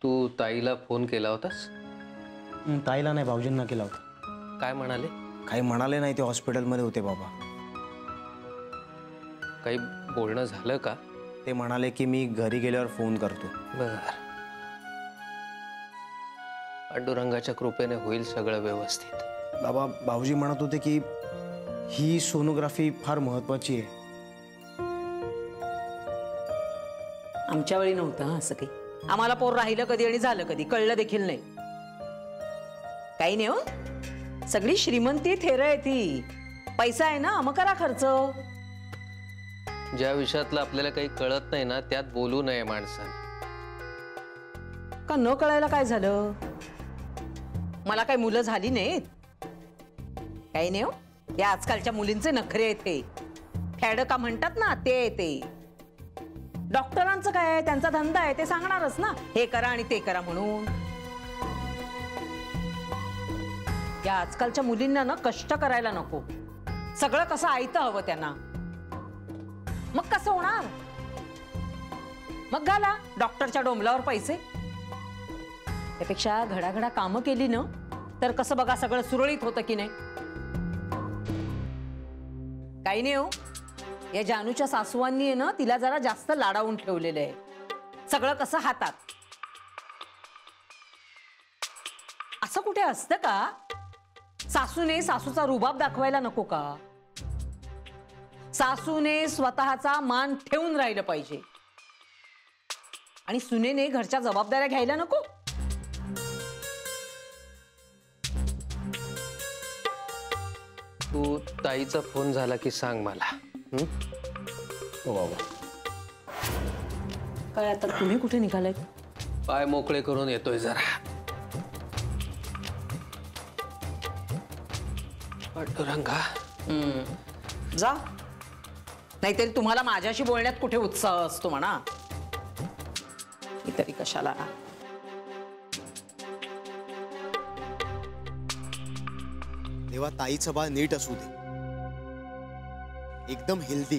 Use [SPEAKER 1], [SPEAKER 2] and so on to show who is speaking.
[SPEAKER 1] तू ताईला फोन केला होतास?
[SPEAKER 2] ताईला नाही, भाऊजींना केला होता.
[SPEAKER 1] काय म्हणाले?
[SPEAKER 2] काही म्हणाले नाही, ते हॉस्पिटलमध्ये होते बाबा.
[SPEAKER 1] काही बोलणं झालं का?
[SPEAKER 2] ते म्हणाले की मी घरी गेल्यावर फोन करतो.
[SPEAKER 1] बर. पांडुरंगाच्या कृपेने होईल सगळं व्यवस्थित.
[SPEAKER 2] बाबा, भाऊजी म्हणत होते की ही सोनोग्राफी फार महत्वाची आहे.
[SPEAKER 3] आमच्या वेळी नव्हतं असं काही. आम्हाला पोर राहिलं कधी आणि झालं कधी कळलं देखील नाही. काही नाही हो, सगळी श्रीमंती थेर आहे ती. पैसा आहे ना, मग करा खर्च.
[SPEAKER 1] ज्या विषयातलं आपल्याला काही कळत नाही ना, त्यात बोलू नये माणसाने.
[SPEAKER 3] का न कळायला काय झालं? मला काही मुलं झाली नाहीत. काही नाही हो, या आजकालच्या मुलींचे नखरे आहेत ते. फॅड का म्हणतात ना, ते ते डॉक्टरांचं काय आहे, त्यांचा धंदा आहे, ते सांगणारच ना हे करा आणि ते करा म्हणून. या आजकालच्या मुलींना ना कष्ट करायला नको. सगळं कसं आयतं हवं त्यांना. मग कसं होणार? मग घाला डॉक्टरच्या डोंबलावर पैसे. त्यापेक्षा घडाघडा कामं केली ना तर कसं बघा सगळं सुरळीत होतं की नाही. काही नाही हो, या जानूच्या सासूवांनी आहे ना तिला जरा जास्त लाडावून ठेवलेलं आहे. सगळं कसं हातात. असं कुठे असतं का? सासूने सासूचा रुबाब दाखवायला नको का? सासूने स्वतःचा मान ठेवून राहिलं पाहिजे आणि सुनेने घरच्या जबाबदाऱ्या घ्यायला नको.
[SPEAKER 1] तू ताईचा फोन झाला की सांग मला.
[SPEAKER 2] हो बाबा.
[SPEAKER 3] काय आता तुम्ही कुठे निघालाय?
[SPEAKER 1] पाय मोकळे करून येतोय जरा. पांडुरंगा,
[SPEAKER 3] जा, नाहीतरी तुम्हाला माझ्याशी बोलण्यात कुठे उत्साह असतो म्हणा. तरी कशाला.
[SPEAKER 2] तेव्हा ताईचं बाळ नीट असू दे, एकदम हेल्दी.